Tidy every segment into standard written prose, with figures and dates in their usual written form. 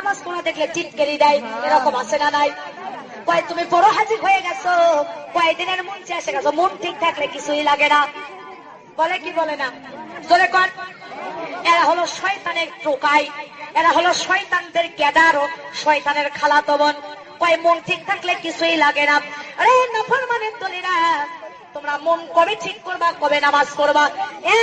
নামাজ পড়া দেখলে টিটকেরি দেয়, এরকম আছে না নাই? কয় তুমি বড় হাজির হয়ে গেছো, কয়দিনের মন এসে গেছো, মন ঠিক থাকলে কিছুই লাগে না, বলে কি বলে না? জোরে কর। এরা হলো শয়তানের টোকাই, এরা হলো শয়তানদের গ্যাদার ও শয়তানের খালাতো বোন। কয় মন ঠিক থাকলে কিছুই লাগে না। আরে নাফরমানের দলেরা, তোমরা মন কবে ঠিক করবা, কবে নামাজ পড়বা?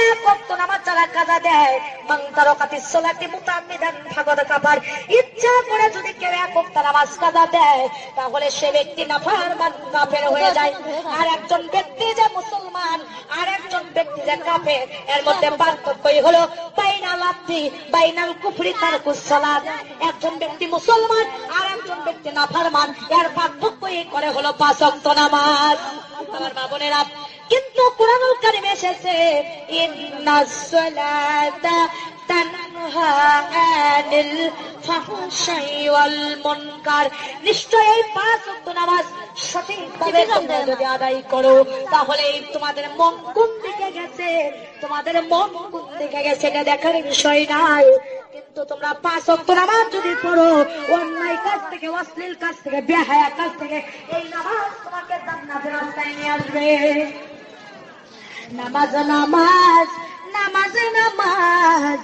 এক ওয়াক্ত নামাজ যারা কাজা দেয়, মান তারাকাতিস সালাতি মুতাআম্মিদান ফাকাদ কাফার, ইচ্ছা করে যদি কেউ এক ওয়াক্ত নামাজ কাজা দেয়, তাহলে সে ব্যক্তি নাফরমান কাফের হয়ে যায়। আর একজন ব্যক্তি যে মুসলমান, আর একজন ব্যক্তি যে কাফের, এর মধ্যে পার্থক্যই হলো বাইনাল আবদি বাইনাল কুফরি তারকুস সালাত। একজন ব্যক্তি মুসলমান, আর একজন ব্যক্তি নাফরমান, এর পার্থক্যই করে হলো 5 ওয়াক্ত নামাজ। আমার মা বোনেরা, কিন্তু কুরআনুল কারীমে এসেছে ইন্নাস সালাতা তানহা আনিল ফাহশাই ওয়াল মুনকার, নিশ্চয়ই 5 ওয়াক্ত নামাজ সঠিকভাবে তোমরা যদি আদায় করো, তাহলে তোমাদের মন কোন দিকে গেছে, তোমাদের মন কোন দিকে গেছে এটা দেখার বিষয় নাই। কিন্তু তোমরা 5 ওয়াক্ত নামাজ যদি পড়ো, অন্যায় কাজ থেকে, অশ্লীল কাজ থেকে, বেহায়া কাজ থেকে, এই নামাজ তোমাকে জান্নাতের রাস্তায় নিয়ে আসবে। নামাজ নামাজ নামাজ নামাজ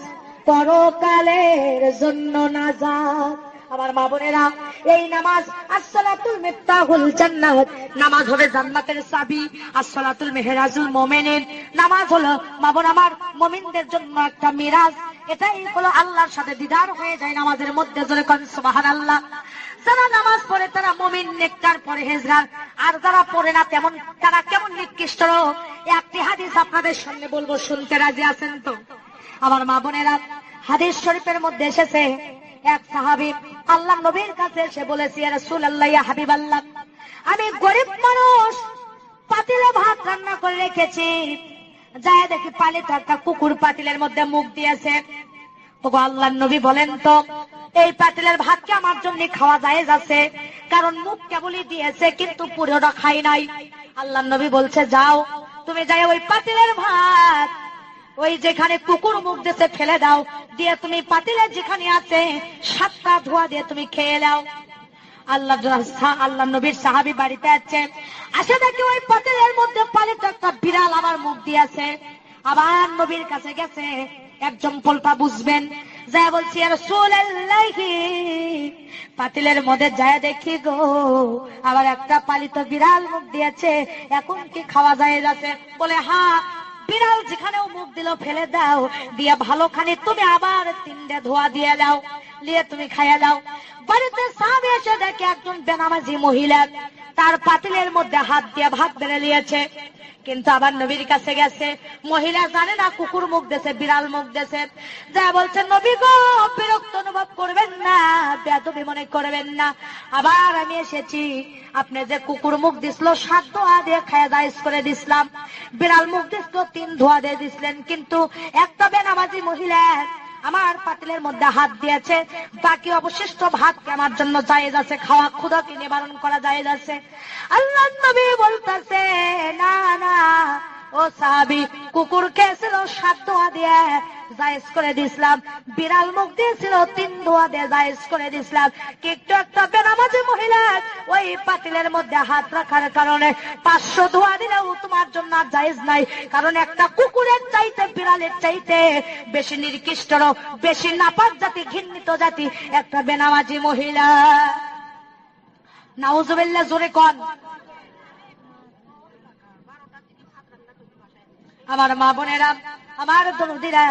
পরকালের জন্য নাজাত। আমার মা বোনেরা, এই নামাজ আসসালাতুল মিফতাহুল জান্নাত, নামাজ হবে জান্নাতের চাবি। আসসালাতুল মেহরাজুল মুমিনিন, নামাজ হলো মা বোন আমার মুমিনদের জন্য একটা মিরাজ। এটাই হলো আল্লাহর সাথে দিদার হয়ে যায় নামাজের মধ্যে। জোরে কোন সুবহানাল্লাহ। যারা নামাজ পড়ে তারা মুমিন, নেককার, পরহেজগার। আর যারা পড়ে না তেমন তারা কেমন নিকৃষ্ট। একটি হাদিস আপনাদের সামনে বলবো, শুনতে রাজি আছেন তো? আমার মা বোনেরা, হাদিস শরীফের মধ্যে এসেছে এক সাহাবী আল্লাহ নবীর কাছে এসে বলেছে, ইয়া রাসূলুল্লাহ, ইয়া হাবিবাল্লাহ, আমি গরিব মানুষ, পাতিলে ভাত রান্না করে রেখেছি, যায় দেখি পালিত একটা কুকুর পাতিলের মধ্যে মুখ দিয়েছে। ওগো আল্লাহর নবী, বলেন তো এই পাতিলের ভাত কি আমার জন্য খাওয়া জায়েজ আছে? কারণ মুখ কেবলই দিয়েছে, কিন্তু পুরোটা খাই নাই। আল্লাহর নবী বলছে, যাও তুমি যাই ওই পাতিলের ভাত ওই যেখানে কুকুর মুখ দিয়েছে ফেলে দাও, দিয়ে তুমি পাতিলের যেখানে আছে 7টা ধোয়া দিয়ে তুমি খেয়ে নাও। আল্লাহ নবীর সাহাবী বাড়িতে আছেন, আসে দেখি ওই পাতিলের মধ্যে পালিত একটা বিড়াল আমার মুখ দিয়েছে। আবার নবীর কাছে গেছে, একজন পোল্পা বুঝবেন, যা বলছি, ইয়া রাসূলুল্লাহ, পাতিলের মধ্যে যায় দেখি গো আবার একটা পালিত বিড়াল মুখ দিয়েছে, এখন কি খাওয়া যায় যাচ্ছে? বলে, হ্যাঁ, বিড়াল যেখানেও মুখ দিল ফেলে দাও, দিয়ে ভালো খানি তুমি আবার 3টে ধোয়া দিয়ে দাও, নিয়ে তুমি খাইয়া দাও। বাড়িতে সাহাবী এসে দেখে একজন বেনামাজি মহিলা তার পাতিলের মধ্যে হাত দিয়ে ভাত বেড়ে নিয়েছে। কিন্তু আবার নবীর কাছে গেছে, মহিলা জানে না কুকুর মুখ দিয়েছে, বিড়াল মুখ দিয়েছে। যা বলছে, নবী গো, বিরক্ত অনুভব করবেন না, বেয়াদবি মনে করবেন না, আবার আমি এসেছি, আপনি যে কুকুর মুখ দিছিল 7 ধোয়া দিয়ে খায়া জায়েজ করে দিছিলাম, বিড়াল মুখ দিছিল 3 ধোয়া দিয়ে দিছিলেন, কিন্তু একটা বেনামাজি মহিলা আমার পাতিলের মধ্যে হাত দিয়েছে, বাকি অবশিষ্ট ভাতকে আমার জন্য জায়েজ আছে, খাওয়া, ক্ষুধাকে নিবারণ করা জায়েজ আছে। আল্লাহর নবী বলতেছে, না না ও সাহাবী, কুকুর খেয়েছিল 7 ধোয়া দিয়ে জায়েজ করে দিছিলাম, বিড়াল মুখ দিয়েছিল 3 ধোয়া দিয়ে জায়েজ করে দিছিলাম, কিন্তু একটা বেনামাজি মহিলা ওই পাতিলের মধ্যে হাত রাখার কারণে 500 ধোয়া দিলেও তোমার জন্য জায়েজ নাই। কারণ একটা কুকুরের চাইতে, বিড়ালের চাইতে বেশি নিকৃষ্ট, বেশি নাপাক জাতি, ঘৃণিত জাতি একটা বেনামাজি মহিলা। নাউজুবিল্লাহ, জোরে কোন। আমার মা বোনেরা, আমার দরদিরা,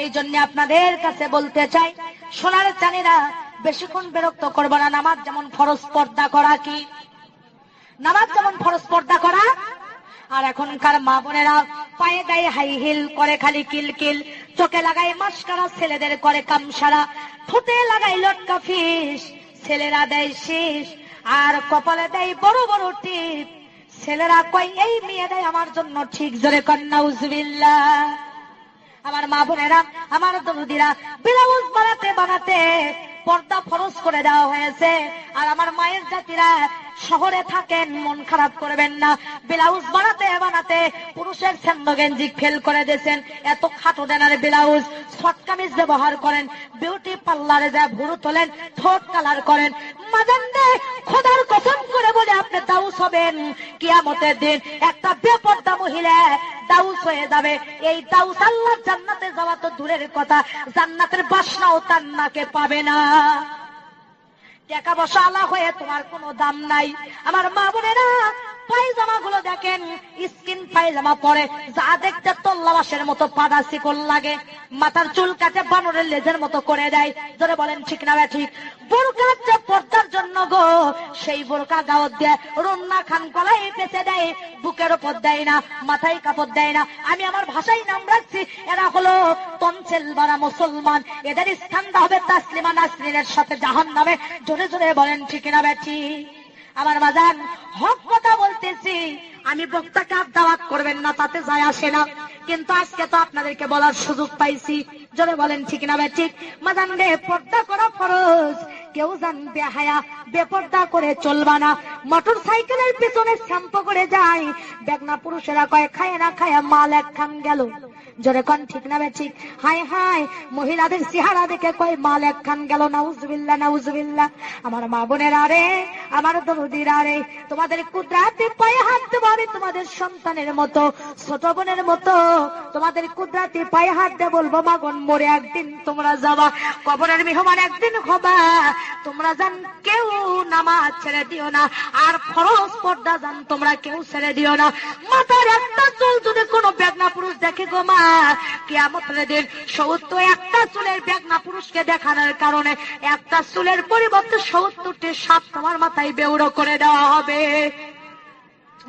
এই জন্য আপনাদের কাছে বলতে চাই, সোনার চাঁদেরা, বেশিক্ষণ বিরক্ত করবো না। নামাজ যেমন ফরজ, পর্দা করা কি? নামাজ যেমন ফরজ, পর্দা করা। আর এখনকার মা বোনেরা পায়ে গায়ে হাই হিল করে, খালি কিলকিল, চোখে লাগাই মাস্কারা, ছেলেদের করে কামসারা, ঠোঁটে লাগাই লটকা ফিস, ছেলেরা দেয় শীষ, আর কপালে দেয় বড় বড় টিপ। ছেলেরা কয় এই মেয়েটাই আমার জন্য ঠিক। জোরে কর নাউজুবিল্লাহ। আমার মা বোনেরা, আমার দরদিরা, ব্লাউজ বানাতে বানাতে পর্দা ফরজ করে দেওয়া হয়েছে। আর আমার মায়ের জাতিরা শহরে থাকেন, মন খারাপ করবেন না, ব্লাউজ বানাতে বানাতে পুরুষের ছেন্দ গেঞ্জি ফেল করে দিয়েছেন, এত খাটো দেনার ব্লাউজ, শর্ট কামিজ ব্যবহার করেন, বিউটি পার্লারে যায় ভুরু তোলেন, ঠোঁট কালার করেন। মাজানদে খোদার কসম করে বলে আপনি দাউস হবেন কিয়ামতের দিন। একটা বেপর্দা মহিলা দাউস হয়ে যাবে। এই দাউস আল্লাহ জান্নাতে যাওয়া তো দূরের কথা, জান্নাতের বাসনাও তার নাকে পাবে না। টাকা পয়সা আলা হয়ে তোমার কোনো দাম নাই। আমার মা বোনেরা পায়জামা গুলো দেখেন, স্কিন পায়জামা পরে যা দেখতে তল্লাবাসের মতো পাদা শিকল লাগে, মাথার চুল কাটে বানরের লেজের মতো করে দেয়। ধরে বলেন ঠিক না ঠিক? বোরকা যে পর্দার জন্য গো, সেই বোরকা গাওয়াত দিয়ে রন্না খান গলায় পেঁচে দেয়, বুকের ওপর দেয় না, মাথায় কাপড় দেয় না। আমি আমার ভাষায় নাম রাখছি, এরা হলো তনসেল বারা মুসলমান। এদের স্থানটা হবে তাসলিমা নাসরিনের সাথে জাহান্নামে। জোরে জোরে বলেন ঠিক না বেঠি? আমার বাজান হক কথা বলতেছি, আমি বক্তাকে আর দাওয়াত করবেন না, তাতে যায় আসে না, কিন্তু আজকে তো আপনাদেরকে বলার সুযোগ পাইছি। জোরে বলেন ঠিক না ভাই ঠিক? মাজান রে, পর্দা করা ফরজ, কেউ জানবে হায়া বেপর্দা করে চলবা না। মোটর সাইকেলের পিছনে শ্যাম্পু করে যায়, বেগনা পুরুষেরা কয় খায় না খায়া মাল এক খান গেল। জোরে কোন ঠিক না ভাই ঠিক? হায় হায়, মহিলাদের চেহারা দেখে কয় মাল এক খান গেল। নাউজুবিল্লাহ নাউজুবিল্লাহ। আমার মা বোনেরা রে, আমার দরদিরা রে, তোমাদের কুদরাতে পায়ে হাত দেবো আমি তোমাদের সন্তানের মতো, ছোট বোনের মতো, তোমাদের কুদরাতে পায়ে হাত দিয়ে বলবো মাগন মরে একদিন তোমরা যাবা, কবরের মেহমান একদিন হবা। তোমরা জান কেউ নামাজ ছেড়ে দিও না, আর ফরজ পর্দা জান তোমরা কেউ ছেড়ে দিও না। মাথার একটা চুল যদি কোনো বেগনা পুরুষ দেখে গো মা, কিয়ামতের দিন ৭০ চুলের বেগনা পুরুষকে দেখানোর কারণে একটা চুলের পরিবর্তে ৭০টি সাপ তোমার মাথায় বেউড়ো করে দেওয়া হবে।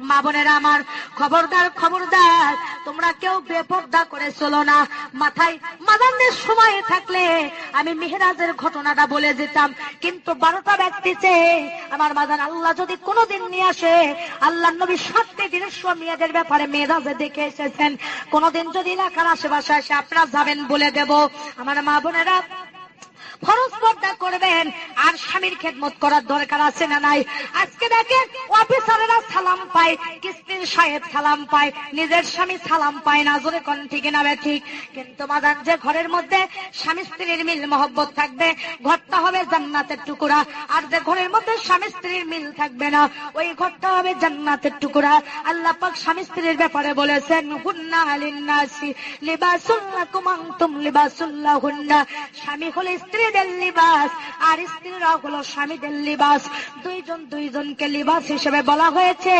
মা বোনেরা আমার, খবরদার খবরদার, তোমরা কেউ বেপর্দা করে চলো না। মাথায় মাদানের সময় থাকলে আমি মেহেরাজের ঘটনাটা বলে যেতাম, কিন্তু 12টা ব্যক্তিতে আমার মাদান আল্লাহ যদি কোনোদিন নিয়ে আসে, আল্লাহ নবী 7টি দৃশ্য মেয়েদের ব্যাপারে মেহেরাজে দেখে এসেছেন। কোনোদিন যদি এলাকার আশেপাশে এসে আপনারা যাবেন বলে দেব। আমার মা বোনেরা ফরজ পর্দা করবেন, আর স্বামীর খেদমত করার দরকার আছে না নাই? আজকে দেখেন অফিসারেরা সালাম পায়, কিস্তির সাহেব সালাম পায়, নিজের স্বামী সালাম পায় না। জোরে কোন ঠিক না ঠিক? কিন্তু মাদান যে ঘরের মধ্যে স্বামী স্ত্রীর মিল মহব্বত থাকবে, ঘরটা হবে জান্নাতের টুকরা। আর যে ঘরের মধ্যে স্বামী স্ত্রীর মিল থাকবে না, ওই ঘরটা হবে জান্নাতের টুকরা। আল্লাহ পাক স্বামী স্ত্রীর ব্যাপারে বলেছেন, হুন্না লিন্নাসি লিবাসুল লাকুম আনতুম লিবাসুল লাহুন্না। স্বামী হলো স্ত্রী লিবাস, আর স্ত্রীরা হলো স্বামীদের লিবাস। দুইজন দুইজনকে লিবাস হিসেবে বলা হয়েছে।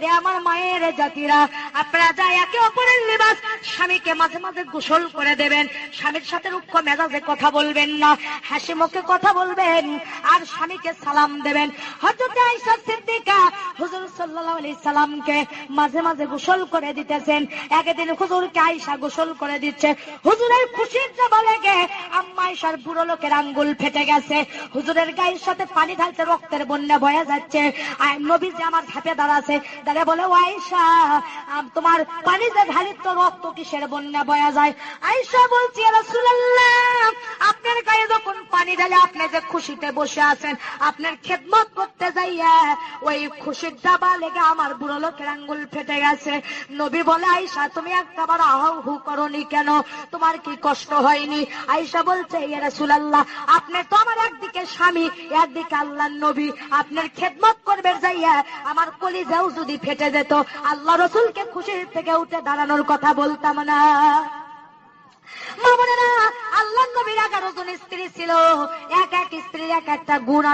রে আমার মায়ের জাতিরা, আপনারা যা একে অপরের লিবাস। স্বামীকে মাঝে মাঝে গোসল করে দেবেন, স্বামীর সাথে রুক্ষ মেজাজে কথা বলবেন না, হাসি মুখে কথা বলবেন, আর স্বামীকে সালাম দেবেন। হযরত আয়েশা সিদ্দিকা হুজুর সাল্লাল্লাহু আলাইহি সাল্লামকে মাঝে মাঝে গোসল করে দিতেছেন। একদিন হুজুরকে আয়েশা গোসল করে দিচ্ছে, হুজুরের খুশির জবা লেগে আম্মা আয়েশার বুড়ো লোকের আঙ্গুল ফেটে গেছে। হুজুরের গায়ের সাথে পানি ঢালছে, রক্তের বন্যা বয়ে যাচ্ছে। আর নবীজি আমার ধাপে দাঁড়াছে, দাঁড়িয়ে বলে, ও আয়েশা, তোমার পানি যে ঢালি তো রক্ত কিসের বন্যা বয়া যায়? আয়েশা বলছি, ইয়া রাসূলুল্লাহ, আপনার গায়ে যখন পানি ঢালে আপনি যে খুশিতে বসে আছেন, আপনার খেদমত করতে যাইয়া ওই খুশির জাবা লেগে আমার বুড়ো লোকের আঙ্গুল ফেটে গেছে। নবী বলে, আয়েশা তুমি একবার আহু হু করনি কেন? তোমার কি কষ্ট হয়নি? আয়েশা বলছে, ইয়া রাসূলুল্লাহ, আপনি তো আমার একদিকে স্বামী, একদিকে আল্লাহর নবী, আপনার খেদমত করবে যাইয়া আমার কলিজাও যদি ফেটে যেত, আল্লাহ রাসূলকে খুশির থেকে উঠে দাঁড়ানোর কথা বলতাম না। মা বোনেরা, আল্লাহর নবীর 11 জন স্ত্রী ছিল, এক এক স্ত্রীর এক একটা গুণ।